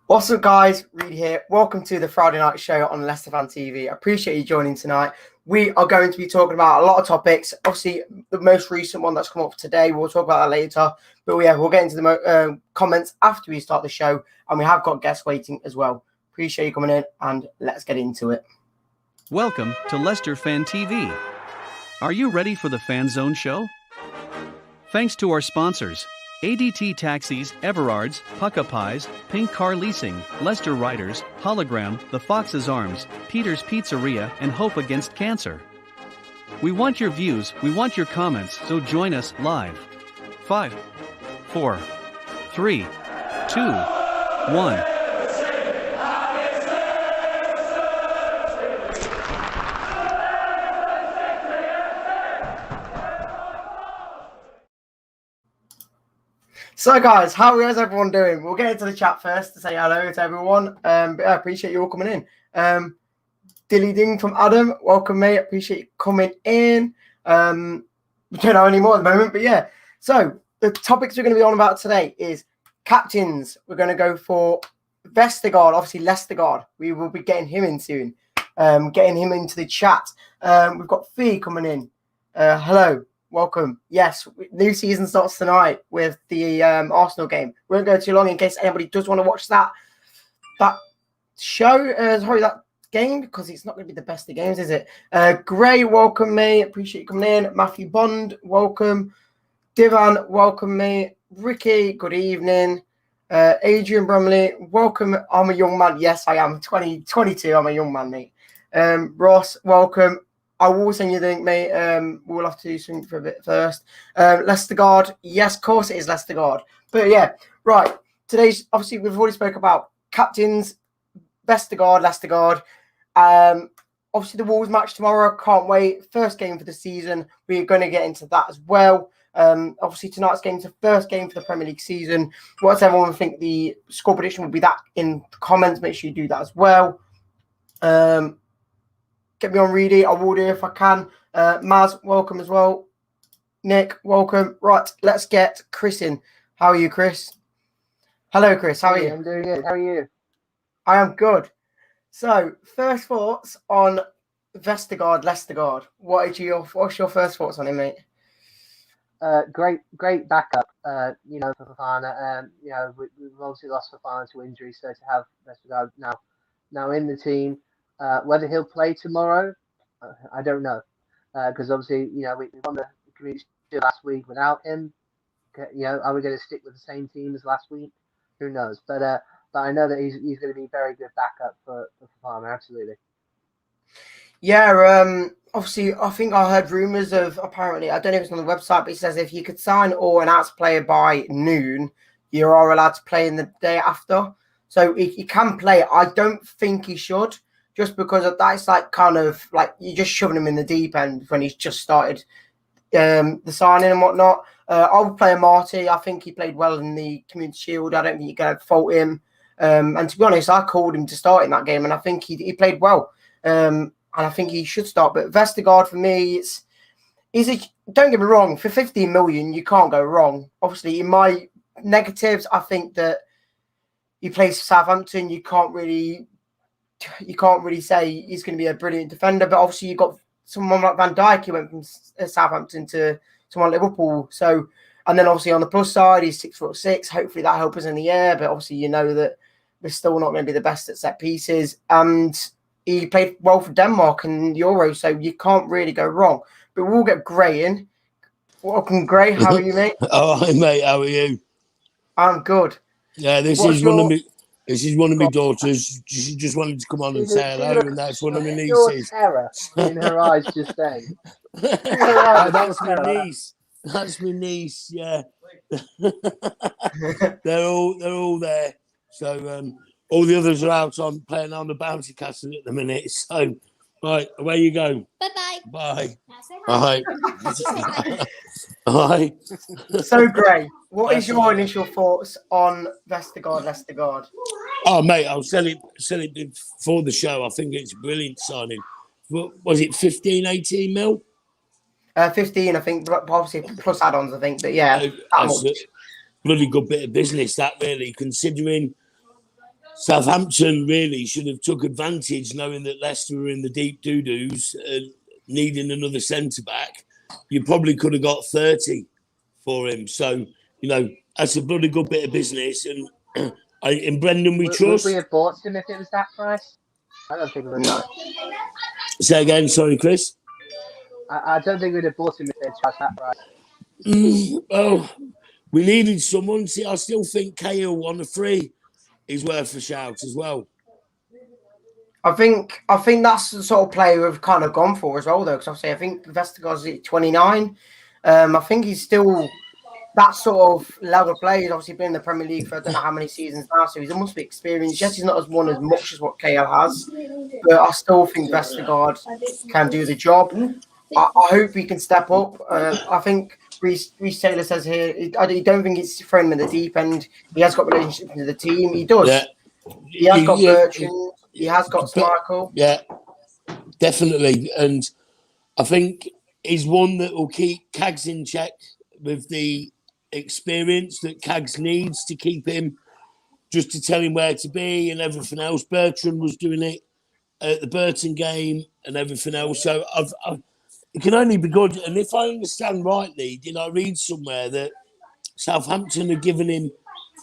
What's up, guys? Reedy here. Welcome to the Friday night show on Leicester Fan TV. I appreciate you joining tonight. We are going to be talking about a lot of topics. Obviously, the most recent one that's come up today, we'll talk about that later. But yeah, we'll get into the comments after we start the show. And we have got guests waiting as well. Appreciate you coming in, and let's get into it. Welcome to Leicester Fan TV. Are you ready for the Fan Zone show? Thanks to our sponsors, ADT Taxis, Everards, Pukka Pies, Pink Car Leasing, Leicester Riders, Hollogram, The Fox's Arms, Peter's Pizzeria, and Hope Against Cancer. We want your views, we want your comments, so join us live. 5, 4, 3, 2, 1. So, guys, how is everyone doing? We'll get into the chat first to say hello to everyone. But I appreciate you all coming in. Dilly Ding from Adam, welcome, mate. Appreciate you coming in. We don't know any more at the moment, but yeah. So, the topics we're going to be on about today is captains. We're going to go for Vestergaard, obviously Leicestergaard. We will be getting him in soon, getting him into the chat. We've got Fee coming in. Hello. Welcome. Yes, new season starts tonight with the Arsenal game. We won't go too long in case anybody does want to watch that show. That game, because it's not going to be the best of games, is it? Gray, welcome, me. Appreciate you coming in. Matthew Bond, welcome. Divan, welcome, me. Ricky, good evening. Adrian Brumley, welcome. I'm a young man. Yes, I am. 22. I'm a young man, mate. Ross, welcome. I will send you the link, mate. We'll have to do something for a bit first. Leicestergaard. Yes, of course it is Leicestergaard. But yeah, right. Today's, obviously, we've already spoke about captains, Leicestergaard. Obviously, the Wolves match tomorrow. Can't wait. First game for the season. We're going to get into that as well. Obviously, tonight's game is the first game for the Premier League season. What does everyone think the score prediction will be? That in the comments. Make sure you do that as well. Get me on Reedy. I will do if I can. Maz, welcome as well. Nick, welcome. Right, let's get Chris in. How are you, Chris? Hello, Chris. How are you? I'm doing good. How are you? I am good. So, first thoughts on Vestergaard, Leicestergaard. What's your first thoughts on him, mate? Great backup. For Fofana. We've obviously lost Fofana to injury, so to have Vestergaard now in the team. Whether he'll play tomorrow, I don't know, because obviously we won the Community Shield last week without him. Are we going to stick with the same team as last week? Who knows? But I know that he's going to be a very good backup for Fofana. Absolutely. Yeah. Obviously, I think I heard rumours of, apparently, I don't know if it's on the website, but it says if you could sign or announce a player by noon, you are allowed to play in the day after. So he can play. I don't think he should. Just because of that, it's like kind of like you're just shoving him in the deep end when he's just started the signing and whatnot. I would play Marty. I think he played well in the Community Shield. I don't think you can fault him. And to be honest, I called him to start in that game, and I think he played well. And I think he should start. But Vestergaard, for me, don't get me wrong, for 15 million, you can't go wrong. Obviously, in my negatives, I think that he plays for Southampton. You can't really say he's going to be a brilliant defender, but obviously you've got someone like Van Dijk who went from Southampton to someone like Liverpool. So, and then obviously on the plus side, he's 6'6". Hopefully that helps us in the air, but obviously you know that we're still not going to be the best at set pieces. And he played well for Denmark in the Euros, so you can't really go wrong. But we'll get Gray in. Welcome, Gray. How are you, mate? Oh, hi, mate. How are you? I'm good. Yeah, this is one of my daughters. She just wanted to come on and say hello, and that's one of my nieces. Terror in her eyes just then. That's my niece. That's my niece. Yeah, they're all there. So all the others are out playing on the bouncy castle at the minute. So right, away you go. Bye. Bye. Bye. So, Gray, what is your initial thoughts on Leicestergaard? Oh, mate, I'll sell it before the show. I think it's a brilliant signing. Was it 15, 18 mil? 15, I think, obviously plus add-ons, I think. But yeah, that's a bloody good bit of business, that really, considering Southampton really should have took advantage, knowing that Leicester were in the deep doo-doos and needing another centre-back. You probably could have got 30 for him. So, that's a bloody good bit of business. And in Brendan, we trust. Would we have bought him if it was that price? I don't think we would. No. Say again, sorry, Chris. I don't think we'd have bought him if they charged that price. Well, we needed someone. See, I still think Cahill on the free is worth a shout as well. I think that's the sort of player we've kind of gone for as well, though. Because obviously, I think Vestergaard's at 29. I think he's still that sort of level of player. He's obviously been in the Premier League for I don't know how many seasons now, so he must be experienced. Yes, he's not as won as much as what KL has, but I still think Vestergaard can do the job. I hope he can step up. I think Reece Taylor says here, I don't think it's throwing him in the deep end. He has got relationships with the team. He does. Yeah. He has got Bertrand. He has got Sparkle. Yeah, definitely. And I think he's one that will keep Cags in check with the experience that Cags needs to keep him, just to tell him where to be and everything else. Bertrand was doing it at the Burton game and everything else. So it can only be good. And if I understand rightly, did I read somewhere that Southampton have given him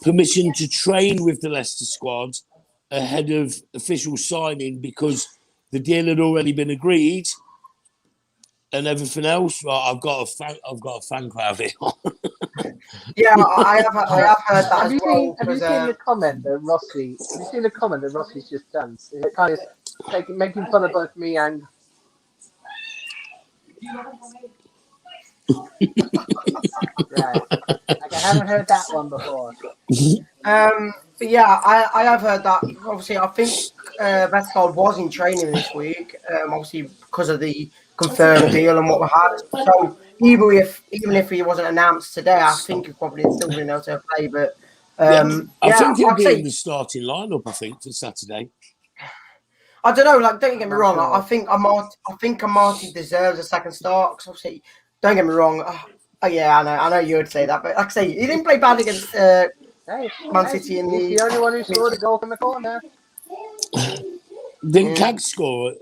permission to train with the Leicester squad ahead of official signing because the deal had already been agreed and everything else? Well, I've got a fan crowd here. Yeah, I have heard that. Have you seen the comment that Rossi? Have you seen the comment that Rossi's just done? It kind of making fun of both me and. Right. Like, I haven't heard that one before. But yeah, I have heard that. Obviously, I think Vestergaard was in training this week. Obviously, because of the confirmed deal and what we had. So even if he wasn't announced today, I think he probably still been able to play. But I think he'll be in the starting lineup. I think for Saturday. I don't know. Like, don't get me wrong. I think Amati deserves a second start. Because obviously, don't get me wrong. Oh yeah, I know you would say that, but like I say, he didn't play bad against Man City in the only one who scored a goal from the corner. Didn't Cag score?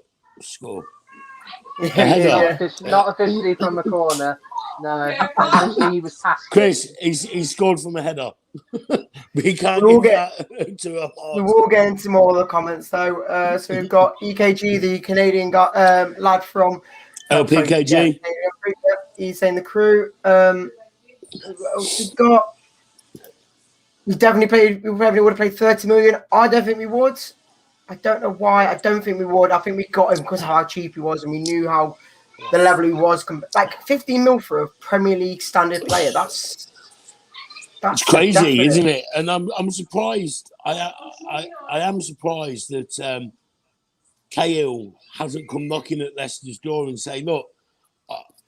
Yeah. Not officially from the corner. No, he was passed. Chris, he scored from a header. We can't get to a heart. We will get into more of the comments though. So we've got EKG, the Canadian lad from LPKG. He's saying the crew. We've got. We probably would have played 30 million. I don't think we would. I don't know why. I don't think we would. I think we got him because of how cheap he was, and we knew how the level he was. Like 15 mil for a Premier League standard player. That's crazy, definite. Isn't it? And I'm surprised. I am surprised that Cahill hasn't come knocking at Leicester's door and say, look,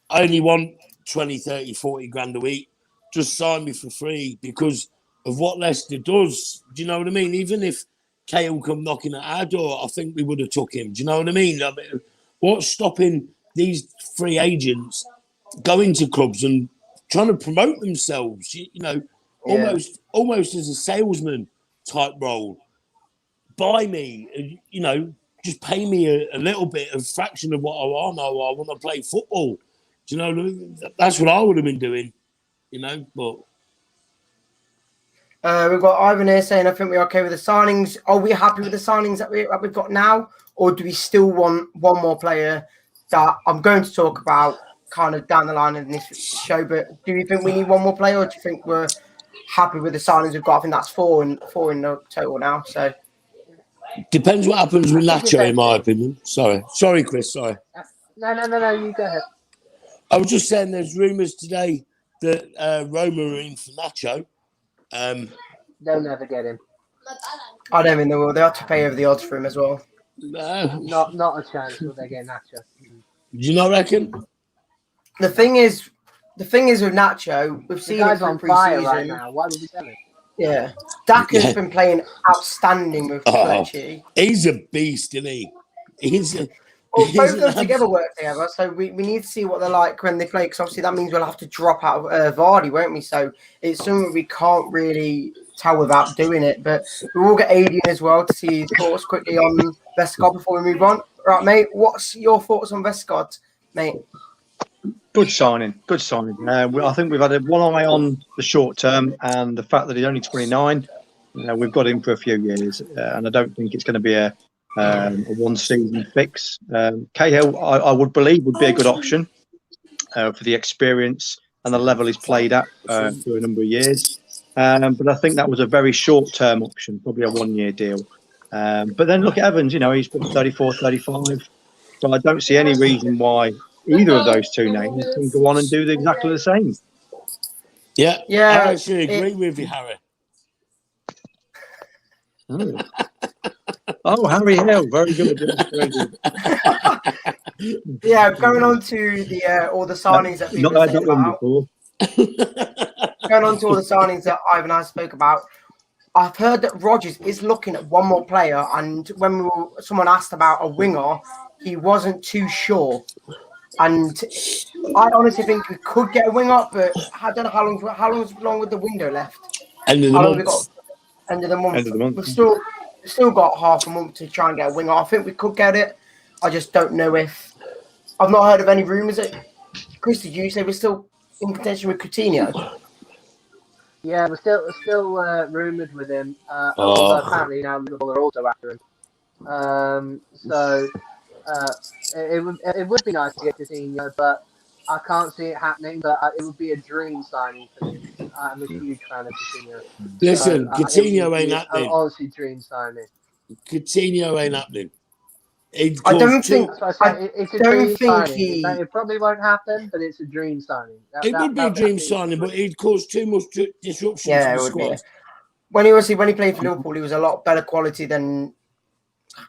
I only want 20, 30, 40 grand a week. Just sign me for free because of what Leicester does. Do you know what I mean? Even if Cahill come knocking at our door, I think we would have took him. Do you know what I mean? What's stopping these free agents going to clubs and trying to promote themselves? Almost as a salesman type role. Buy me, just pay me a little bit, a fraction of what I want. I want to play football. Do you know what I mean? That's what I would have been doing, but. We've got Ivan here saying, I think we're okay with the signings. Are we happy with the signings that we've got now? Or do we still want one more player that I'm going to talk about kind of down the line in this show? But do you think we need one more player, or do you think we're happy with the signings we've got? I think that's four in the total now. So depends what happens with Nacho, in my opinion. Sorry, Chris. Sorry. No. You go ahead. I was just saying, there's rumours today that Roma are in for Nacho. They'll never get him. I don't think they will. They have to pay over the odds for him as well. No. Not a chance will they get Nacho. Do you not reckon? The thing is with Nacho, we've seen him on fire right now. Why would we sell him? Yeah, Daka's been playing outstanding with Fletchy. He's a beast, isn't he? Both of them together work together, so we need to see what they're like when they play, because obviously that means we'll have to drop out of Vardy, won't we? So it's something we can't really tell without doing it. But we will get Adrian as well to see his thoughts quickly on Vestergaard before we move on. Right, mate, what's your thoughts on Vestergaard, mate? Good signing. I think we've had one eye on the short term and the fact that he's only 29. We've got him for a few years, and I don't think it's going to be a one-season fix. Cahill, I would believe, would be a good option for the experience and the level he's played at for a number of years. But I think that was a very short-term option, probably a one-year deal. But then look at Evans, he's 34, 35. So I don't see any reason why either of those two names can go on and do exactly the same. Yeah, I actually agree with you, Harry. Oh, Harry Hill, very good. Very good. Yeah, going on to the all the signings that people not heard said that one about. before. Going on to all the signings that Ivan and I spoke about, I've heard that Rodgers is looking at one more player, and when someone asked about a winger, he wasn't too sure. And I honestly think we could get a winger, but I don't know how long with the window left. End of the month. End of the month. We've still got half a month to try and get a winger. I think we could get it. I just don't know if. I've not heard of any rumours. Chris, did you say we're still in contention with Coutinho? Yeah, we're still rumoured with him. Although apparently now Liverpool are also after him. It would be nice to get Coutinho, but I can't see it happening. But it would be a dream signing for me. I'm a huge fan of Coutinho. Listen, Coutinho ain't happening. Honestly, dream signing. Coutinho ain't happening. I don't think. It's a dream signing. It probably won't happen, but it's a dream signing. It would be a dream signing, but it'd cause too much disruption to the squad. When he played for Liverpool, he was a lot better quality than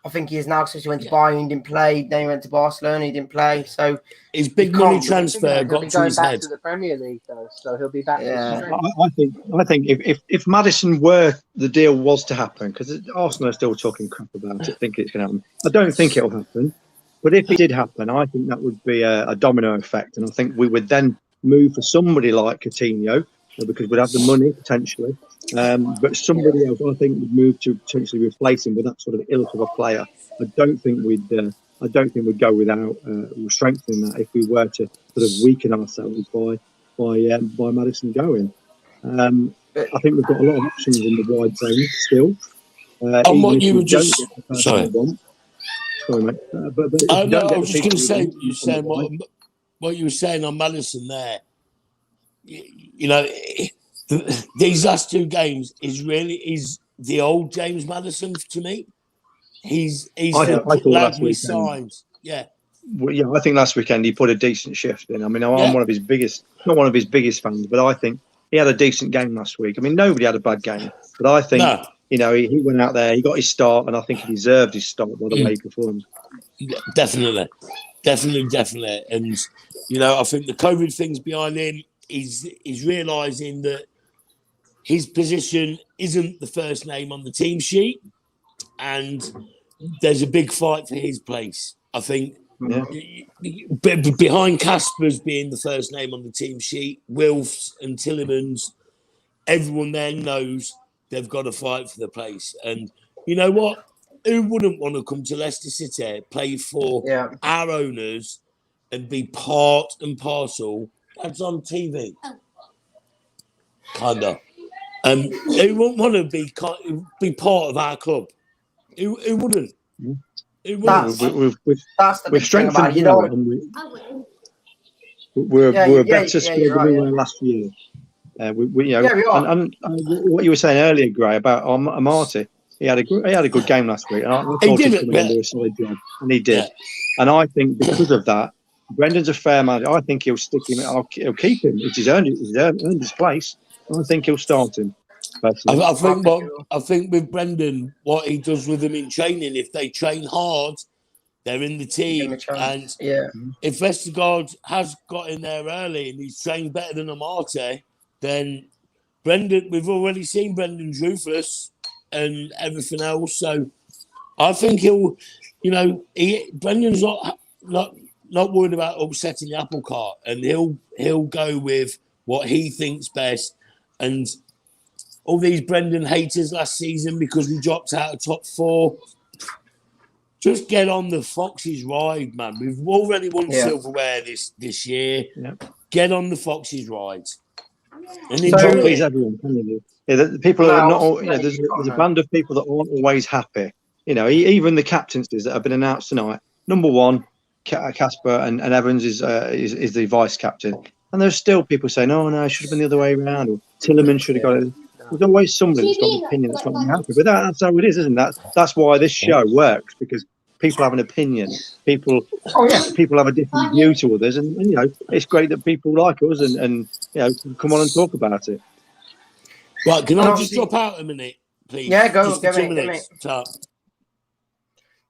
I think he is now. Because he went to Bayern, he didn't play. Then he went to Barcelona, he didn't play. So his big money transfer got to his head. He'll be going back to the Premier League, though, so he'll be back. Yeah. I think if Maddison the deal was to happen, because Arsenal are still talking crap about it, thinking it's going to happen. I don't think it'll happen, but if it did happen, I think that would be a domino effect, and I think we would then move for somebody like Coutinho because we'd have the money potentially. But somebody else, I think, would move to potentially replace him with that sort of ilk of a player. I don't think we'd go without strengthening that if we were to sort of weaken ourselves by Maddison going. I think we've got a lot of options in the wide zone still. And what you were just sorry, mate. I was just going to say, you saying what you were saying on Maddison there. These last two games is the old James Maddison to me. He's the lad we signed. Yeah. Well, yeah, I think last weekend he put a decent shift in. I mean, I'm one of his biggest, not one of his biggest fans, but I think he had a decent game last week. I mean, nobody had a bad game, but I think he went out there, he got his start, and I think he deserved his start by the way he performed. Definitely. And I think the COVID thing's behind him. He's realising that his position isn't the first name on the team sheet, and there's a big fight for his place. I think behind Casper's being the first name on the team sheet, Wilfs and Tillemans, everyone there knows they've got to fight for the place. And you know what? Who wouldn't want to come to Leicester City, play for our owners, and be part and parcel? That's on TV. Kind of. Who wouldn't want to be part of our club? Who wouldn't? That's the we've strengthened we're a better squad than we were last year. We are. And what you were saying earlier, Gray, about Amati, he had a good game last week, and I thought he was going to do a solid job, and he did. And I think because of that, Brendan's a fair man. I think he'll stick him. He'll keep him. He's earned his place. I think he'll start him. I think with Brendan, what he does with them in training, if they train hard, they're in the team. And if Vestergaard has got in there early and he's trained better than Amati, then Brendan, we've already seen Brendan's ruthless and everything else. So I think Brendan's not worried about upsetting the apple cart, and he'll go with what he thinks best. And all these Brendan haters last season because we dropped out of top 4. Just get on the Foxes ride, man. We've already won silverware this year. Yeah. Get on the Foxes ride. And You can't enjoy please it. everyone, can you? Yeah, the people are not all, there's a band of people that aren't always happy. Even the captaincies that have been announced tonight. Number 1, Casper and Evans is the vice captain. And there's still people saying, oh, no, it should have been the other way around. Or Tillerman should have got it. There's always somebody that's got an opinion that's not really happy. But that's how it is, isn't it? That's why this show works, because people have an opinion. People have a different view to others. And it's great that people like us and come on and talk about it. Right, can I just drop out a minute, please? Yeah, go. Just 2 minutes.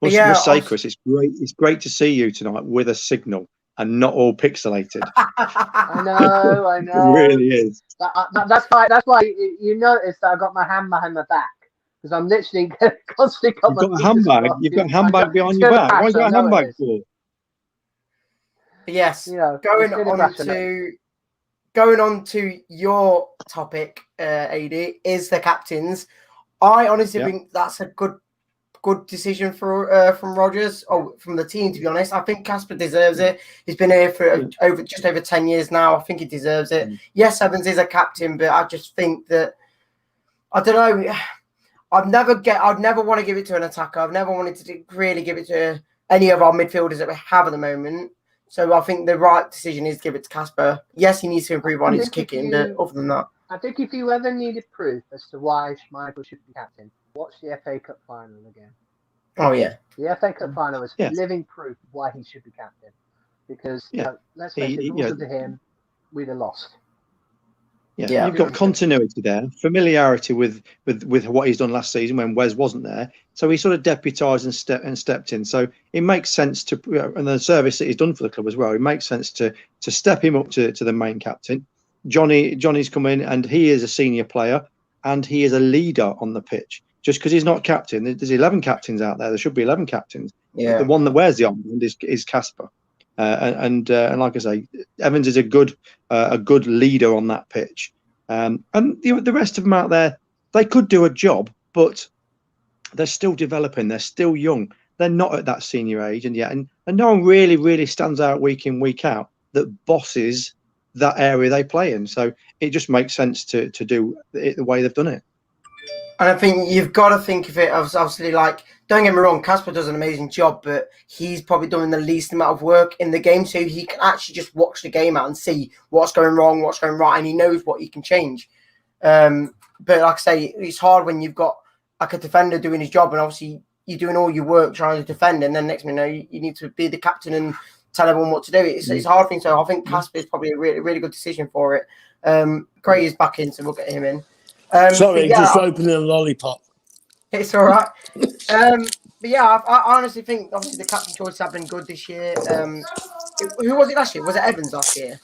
Must say, Chris, it's great to see you tonight with a signal and not all pixelated. I know. It really is. That's why you notice that I got my hand behind my back, because I'm literally constantly. You've got a handbag. You've got a handbag behind your back. Why you got a handbag for? Yes. Going on to your topic, AD, is the captains. I honestly think that's a good decision from Rodgers, or from the team, to be honest. I think Casper deserves it. He's been here for just over 10 years now. I think he deserves it. Yes, Evans is a captain, but I just think that, I don't know, I'd never want to give it to an attacker. I've never wanted to really give it to any of our midfielders that we have at the moment. So I think the right decision is to give it to Casper. Yes, he needs to improve on his kicking, but other than that, I think if you ever needed proof as to why Schmeichel should be captain, watch the FA Cup final again. Oh, yeah. The FA Cup final is living proof of why he should be captain. Because, let's face it, if it wasn't to him, we'd have lost. Yeah, you've got continuity there, familiarity with what he's done last season when Wes wasn't there. So he sort of deputised and stepped in. So it makes sense to, and the service that he's done for the club as well, it makes sense to step him up to the main captain. Johnny's come in, and he is a senior player, and he is a leader on the pitch. Just because he's not captain, there's 11 captains out there. There should be 11 captains. Yeah. The one that wears the armband is Casper, and like I say, Evans is a good leader on that pitch. And the rest of them out there, they could do a job, but they're still developing. They're still young. They're not at that senior age, and no one really stands out week in, week out that bosses that area they play in. So it just makes sense to do it the way they've done it. And I think you've got to think of it as, obviously, like, don't get me wrong, Casper does an amazing job, but he's probably doing the least amount of work in the game, so he can actually just watch the game out and see what's going wrong, what's going right, and he knows what he can change. But like I say, it's hard when you've got like a defender doing his job, and obviously you're doing all your work trying to defend, and then next minute you need to be the captain and tell everyone what to do. It's a hard thing, so I think Casper is probably a really good decision for it. Gray is back in, so we'll get him in. Sorry, just opening a lollipop. It's all right. But yeah, I honestly think obviously the captain choices have been good this year. Who was it last year? Was it Evans last year?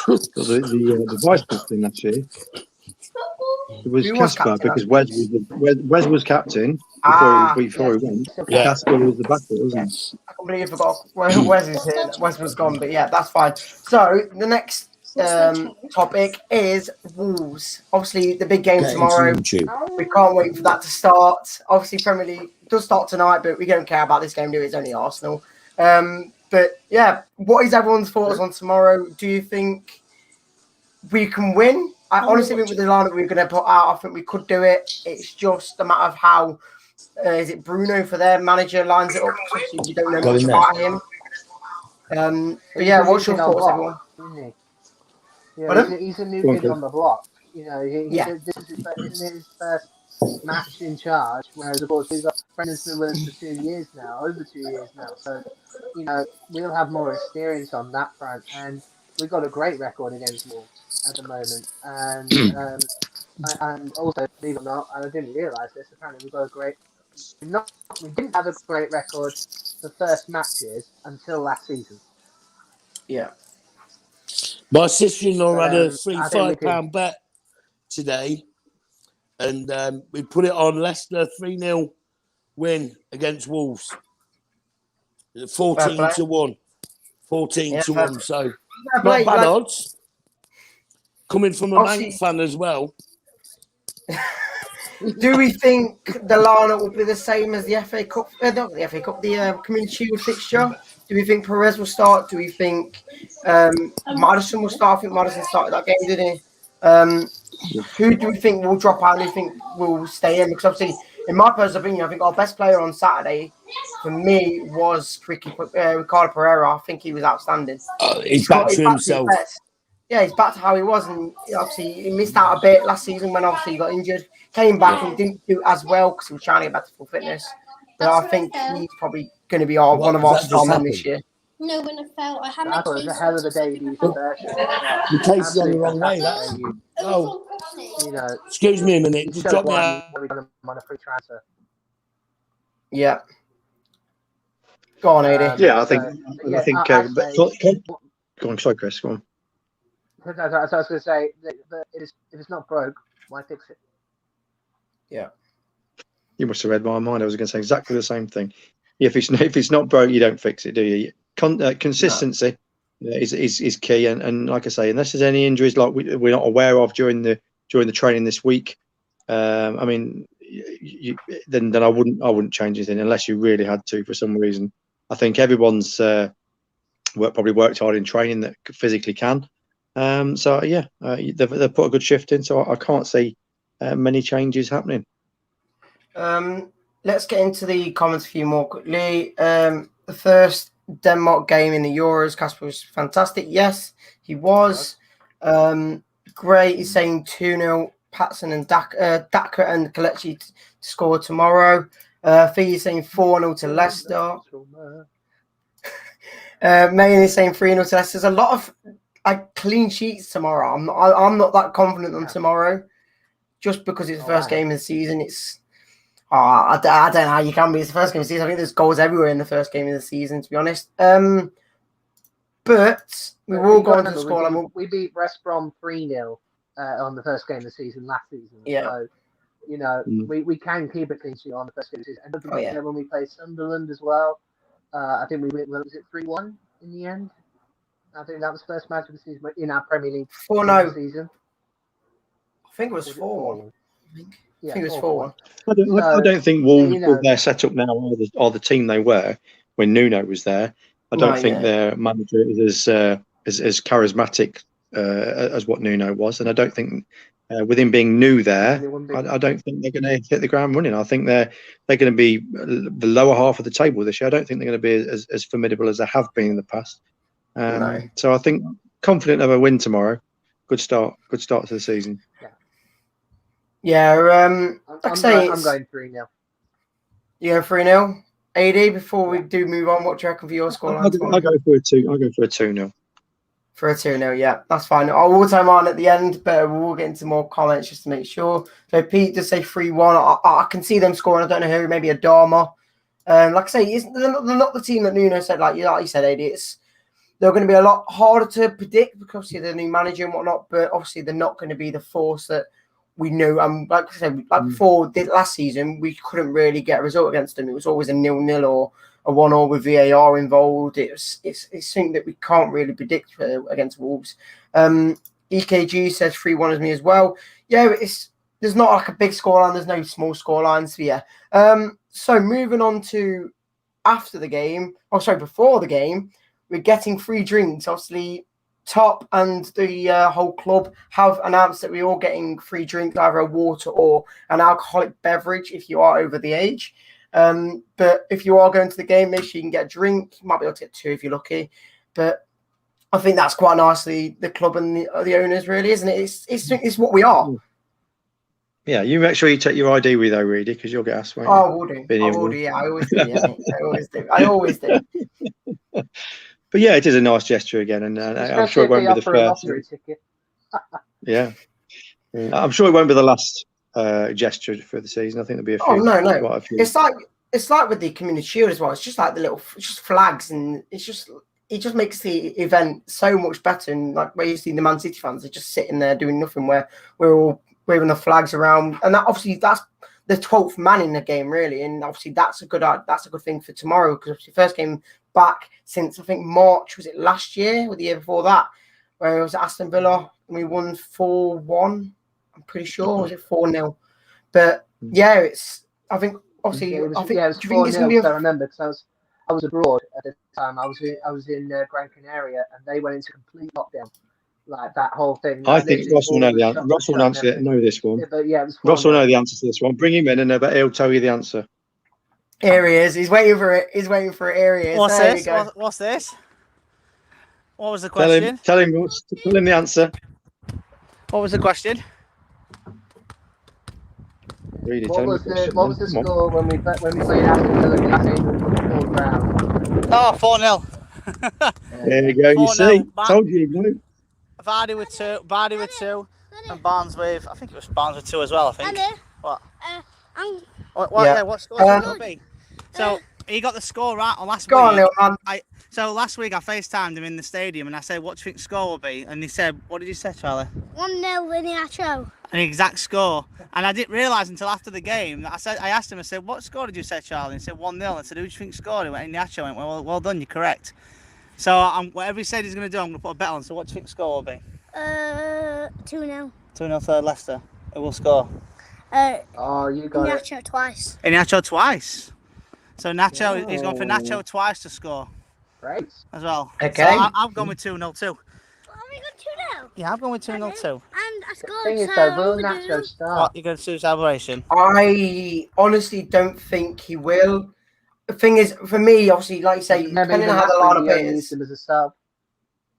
The vice captain last year. It was Casper, because Wes was captain before he went. Yeah. Casper was the backup, wasn't he? I completely forgot. Wes is here. Wes was gone, but yeah, that's fine. So the next topic is Wolves. Obviously, the big game tomorrow. We can't wait for that to start. Obviously, Premier League does start tonight, but we don't care about this game, do we? It's only Arsenal. But yeah, what is everyone's thoughts on tomorrow? Do you think we can win? I honestly think with the lineup we're going to put out, I think we could do it. It's just a matter of how is it Bruno for their manager lines it up. You don't know much about him. But yeah, what's your thoughts, everyone? Yeah, he's a new kid on the block. You know, this is his first match in charge. Whereas, of course, Brendan's been with us for 2 years now, over 2 years now. So, you know, we'll have more experience on that front. And we've got a great record against Wolves at the moment. And also, believe it or not, and I didn't realise this, apparently we've got a great... We didn't have a great record the first matches until last season. Yeah. My sister-in-law had a £5 bet today, and we put it on Leicester 3-0 win against Wolves. 14-1. 14-1. So not bad odds. Coming from a Man fan as well. Do we think the lineup will be the same as the FA Cup? Not the FA Cup, the Community Shield fixture. Do we think Perez will start? Do we think Madison will start? I think Madison started that game, didn't he? Who do we think will drop out? Who do you think will stay in? Because obviously, in my personal opinion, I think our best player on Saturday for me was Ricardo Pereira. I think he was outstanding. He's back to himself. Yeah, he's back to how he was, and obviously he missed out a bit last season when obviously he got injured. Came back and didn't do as well because he was trying to get back to full fitness. But I think he's probably going to be one of our star men this year. No, when I fell, I had I my thought it was case a hell of a debut for Bersham. The case is on the wrong way. That's oh, You know, excuse me a minute. Just drop me out. we got him on a free transfer. Yeah. Go on, AD. Yeah, I think. Go on, sorry, Chris. Go on. So I was going to say, that if it's not broke, why fix it? Yeah. You must have read my mind. I was going to say exactly the same thing. If it's not broke, you don't fix it, do you? Consistency is key, and like I say, unless there's any injuries like we're not aware of during the training this week, I mean, then I wouldn't change anything unless you really had to for some reason. I think everyone's probably worked hard in training that physically can. So yeah, they've put a good shift in. So I can't see many changes happening. Let's get into the comments a few more quickly. The first Denmark game in the Euros, Kasper was fantastic. Yes, he was. Great. He's saying 2-0. Patson and Daka and Kelechi to score tomorrow. Fee is saying 4-0 to Leicester. Mayan is saying 3-0 to Leicester. There's a lot of clean sheets tomorrow. I'm not that confident on tomorrow, just because it's the first game of the season. I don't know how you can be. It's the first game of the season. I think there's goals everywhere in the first game of the season, to be honest. But we will go on to the scoreline. We beat West Brom 3-0 on the first game of the season last season. Yeah. So, you know, we can keep it clean sheet on the first game of the season. And don't forget when we played Sunderland as well, I think we went, was it 3-1 in the end? I think that was the first match of the season in our Premier League season. I think it was 4-1. I think it was 4-1. I don't think Wolves, with their setup now, are the team they were when Nuno was there. I don't think their manager is as charismatic as what Nuno was, and I don't think with him being new there, I don't think they're going to hit the ground running. I think they're going to be the lower half of the table this year. I don't think they're going to be as formidable as they have been in the past. So I think confident of a win tomorrow. Good start to the season. Yeah, I'm going 3-0. You go 3-0. AD, before we do move on, what do you reckon for your scoreline? I'll go for a 2-0. For a 2-0, yeah, that's fine. I will time on at the end, but we'll get into more comments just to make sure. So Pete does say 3-1. I can see them scoring. I don't know who, maybe a Dharma. Like I say, they're not the team that Nuno said, like you said, AD. They're going to be a lot harder to predict because obviously they're the new manager and whatnot, but obviously they're not going to be the force that we knew. Like I said, before last season, we couldn't really get a result against them. It was always a 0-0 or a 1-1 with VAR involved. It's something that we can't really predict against Wolves. EKG says 3-1 as me as well. Yeah, there's not like a big scoreline. There's no small scorelines. So yeah. So moving on to before the game, we're getting free drinks. Obviously, Top and the whole club have announced that we're all getting free drinks, either a water or an alcoholic beverage if you are over the age. But if you are going to the game, make sure you can get a drink. You might be able to get 2 if you're lucky. But I think that's quite nicely the club and the owners, really, isn't it? It's what we are. Yeah, you make sure you take your ID with you, though, Reedy, because you'll get asked. Oh, I will do. I always do. Yeah, I always do. But yeah, it is a nice gesture again, and I'm sure it won't be the first. Yeah, I'm sure it won't be the last gesture for the season. I think there'll be a few. Oh no. It's like with the Community Shield as well. It's just like just flags, and it just makes the event so much better. And like where you see the Man City fans, they're just sitting there doing nothing. Where we're all waving the flags around, and that's the 12th man in the game, really. And obviously that's a good thing for tomorrow, because obviously first game back since I think March, was it last year or the year before that, where it was Aston Villa and we won 4-1. I'm pretty sure. Was it 4-0? But yeah, I think obviously It was, I think it was do you think it's 4-0, going to be I remember because I was abroad at the time. I was in Gran Canaria, and they went into complete lockdown. Like that whole thing. I Like, think literally Ross will know borders the were answer. shut, Ross will shut and answer it. everything. Know this one. Yeah, but yeah, it was 4-0. Ross will know the answer to this one. Bring him in, and he'll tell you the answer. Here he is. He's waiting for it. He's waiting for it. Here he is. What's There this? you go. What's this? What was the Tell question? him. Tell him the answer. What was the question? Really, What tell him was the the question. what was the Come on. score when we played Aston Villa in the fourth round? Oh, 4-0. There you go. You 4-0. see, told you, no. Vardy with 2, and Barnes with, I think it was Barnes with 2 as well, I think. What? What score should it be? So, he got the score right on last Go week. on, little man. So last week I FaceTimed him in the stadium and I said, what do you think the score will be? And he said, what did you say, Charlie? 1-0 in Nacho. An exact score. And I didn't realise until after the game that I asked him, I said, what score did you say, Charlie? And he said 1-0. I said, who do you think scored? He went, Nacho. I went, well done, you're correct. So whatever he said he's going to do, I'm going to put a bet on. So what do you think the score will be? 2-0. 2-0 for Leicester. Who will score? You got it. Nacho twice. Nacho twice. So Nacho, he's gone for Nacho twice to score. Great. As well. Okay. So I've gone with 2-0 too. We got 2-0. Yeah, I've gone with 2-0 too. And I scored. Thing is, so though, will we Nacho do. start? What, you going to do celebration? I honestly don't think he will. The thing is, for me, obviously, like you say, Remember, depending on even how the last lineup week, he only is. used him as a sub.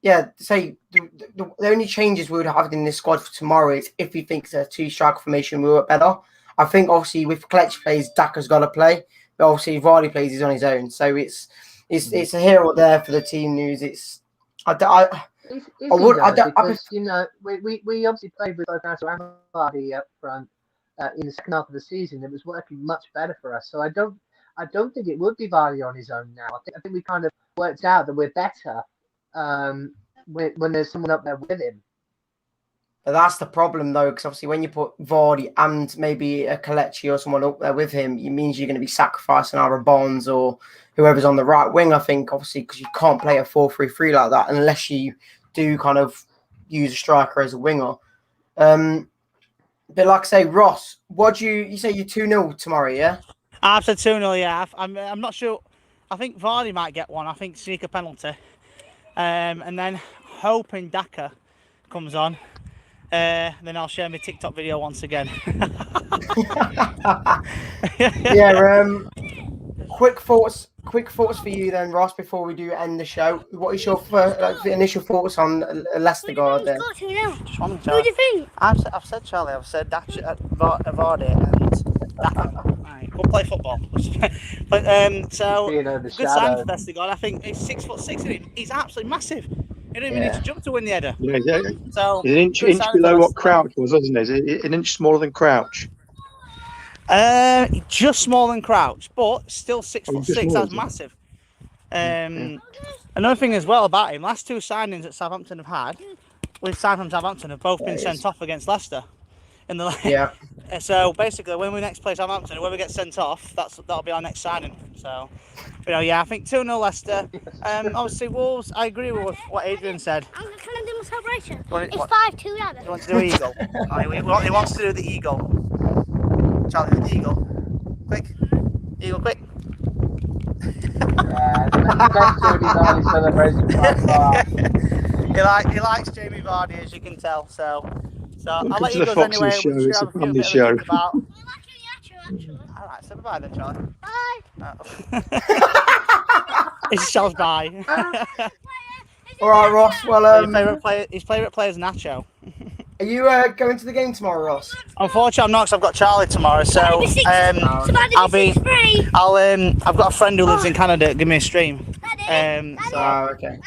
Yeah, say the only changes we would have in this squad for tomorrow is if he thinks a 2-striker formation will work better. I think obviously with collective plays, Daka's got to play, but obviously if Vardy plays, he's on his own. So it's a here or there for the team news. It's Because you know we obviously played with both Nacho and Vardy up front in the second half of the season. It was working much better for us. So I don't think it would be Vardy on his own now. I think we kind of worked out that we're better when there's someone up there with him. But that's the problem, though, because obviously when you put Vardy and maybe a Kelechi or someone up there with him, it means you're going to be sacrificing either Bonds or whoever's on the right wing, I think, obviously, because you can't play a 4-3-3 like that unless you do kind of use a striker as a winger. But like I say, Ross, what do you say you're 2-0 tomorrow, yeah? I've said 2-0, yeah. I'm not sure. I think Vardy might get one. I think sneaker penalty. And then hoping Daka comes on. Then I'll share my TikTok video once again. Yeah. Quick thoughts for you then, Ross. Before we do end the show, what is your first, initial thoughts on Leicester guard then? Just one, Who do you think? I've said Charlie. I've said Vardy and Daka. Right, go play football. But so good sign for Leicester guard. I think he's 6'6", isn't he? He's absolutely massive. He don't even need to jump to win the header. Yeah. So He's an inch below what Crouch was, wasn't he? An inch smaller than Crouch. Just smaller than Crouch, but still 6'6". That's massive. Another thing as well about him, last two signings that Southampton have had, with signed from Southampton, have both been sent off against Leicester. Yeah. So basically, when we next play Southampton, whoever gets sent off, that'll be our next signing. So, I think 2-0 Leicester. Obviously Wolves. I agree with what Adrian said. Can I do my celebration? It's 5-2, Dad. He wants to do eagle. He wants to do the eagle. Charlie, do the eagle. Quick, eagle, quick. Best Jamie Vardy celebration by far. He likes Jamie Vardy, as you can tell. So I'll Welcome let to you the go Foxes anyway. show. We should It's have a a few family bit of a show. think about. Actually. All right, say bye then, Charlie. Bye. It's Charles bye. All right, Ross. Well, His favourite player is Nacho. are you going to the game tomorrow, Ross? Unfortunately, I'm not, because I've got Charlie tomorrow. So I'll be. I've got a friend who lives in Canada. Give me a stream. Okay.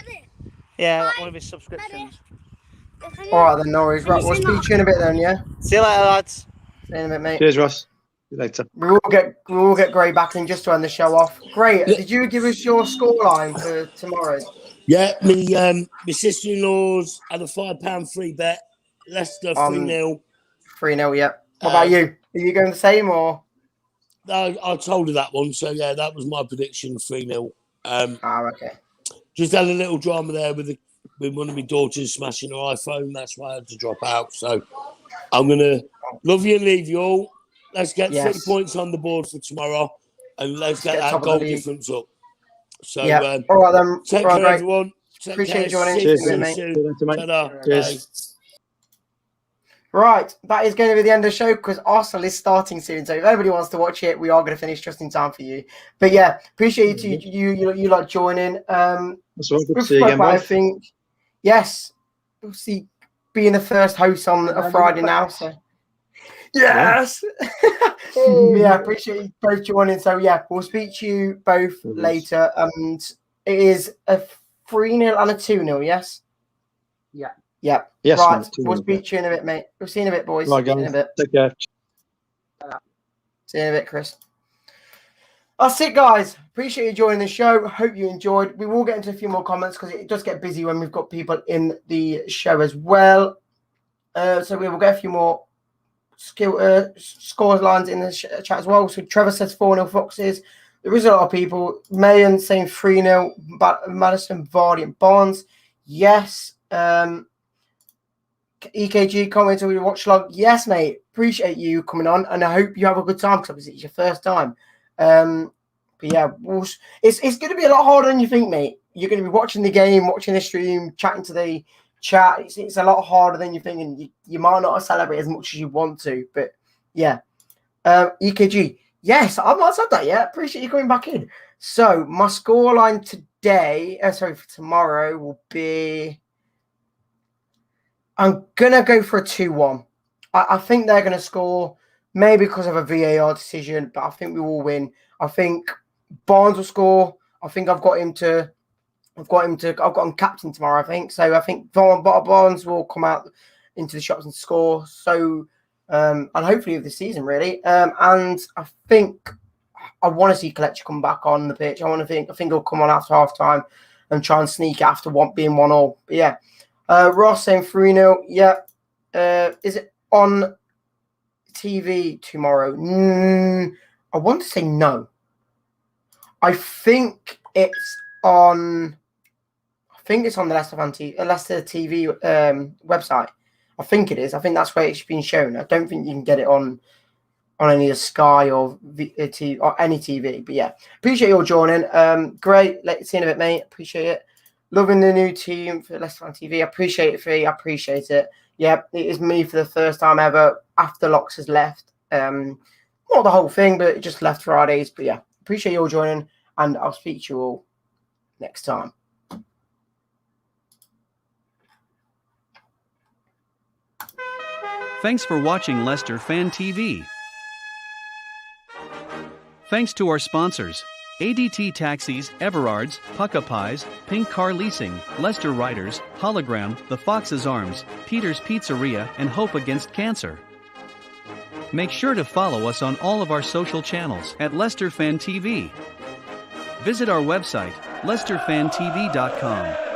Yeah, one of his subscriptions. All right, then, no worries. Right, we'll speak to you in a bit then, yeah? See you later, lads. See you in a bit, mate. Cheers, Ross. See you later. We will get Gray back in just to end the show off. Gray, did you give us your scoreline for tomorrow? Yeah, my sister-in-law's had a £5 free bet. Leicester 3-0. 3-0, yeah. What about you? Are you going the same or? I told her that one, so yeah, that was my prediction, 3-0. Okay. Just had a little drama there with the with one of my daughters smashing her iPhone. That's why I had to drop out. So I'm going to love you and leave you all. Let's get 3 points on the board for tomorrow, and let's get that goal difference up. So, all right, then. Take care, everyone. Appreciate you joining. Cheers. Right, that is going to be the end of the show because Arsenal is starting soon. So if everybody wants to watch it, we are going to finish just in time for you. But yeah, appreciate you like joining. That's all. Good to see you again, I think yes, we'll see being the first host on a Friday now. So yes, yeah, appreciate you both joining. So yeah, we'll speak to you both later. And it is a 3-0 and a 2-0. Yes. Yeah. Yeah. Yes, right. mate, We'll speak to you in a bit, mate. We'll see you in a bit, boys. Right, guys. See you in a bit. Take care. See you in a bit, Chris. That's it, guys. Appreciate you joining the show. Hope you enjoyed. We will get into a few more comments because it does get busy when we've got people in the show as well. So we will get a few more scores lines in the chat as well. So Trevor says 4-0 Foxes. There is a lot of people. Mayan saying 3-0 Madison, Vardy and Barnes. Yes. EKG comments on your watch log. Yes, mate. Appreciate you coming on, and I hope you have a good time because obviously it's your first time. But yeah, it's going to be a lot harder than you think, mate. You're going to be watching the game, watching the stream, chatting to the chat. It's a lot harder than you think, and you might not celebrate as much as you want to. But yeah, EKG. Yes, I've not said that yet. Appreciate you coming back in. So my scoreline today, for tomorrow will be. I'm going to go for a 2-1. I think they're going to score, maybe because of a VAR decision, but I think we will win. I think Barnes will score. I think I've got him captain tomorrow, I think. So I think Barnes will come out into the shops and score. So, and hopefully of the season, really. And I think I want to see Kelechi come back on the pitch. I think he'll come on after half time and try and sneak it after being 1-1. But yeah. Ross saying 3-0. Yeah. Is it on TV tomorrow? I want to say no. I think it's on the Leicester Fan TV, Leicester TV website. I think it is. I think that's where it's been shown. I don't think you can get it on any of Sky or TV or any TV. But yeah, appreciate you all joining. Great. Let's see you in a bit, mate. Appreciate it. Loving the new team for Leicester Fan TV. I appreciate it, Fee. I appreciate it. Yeah, it is me for the first time ever after Locks has left. Not the whole thing, but it just left Fridays. But yeah, appreciate you all joining, and I'll speak to you all next time. Thanks for watching Leicester Fan TV. Thanks to our sponsors. ADT Taxis, Everards, Pukka Pies, Pink Car Leasing, Leicester Riders, Hollogram, The Fox's Arms, Peter's Pizzeria, and Hope Against Cancer. Make sure to follow us on all of our social channels at Leicester Fan TV. Visit our website, leicesterfantv.com.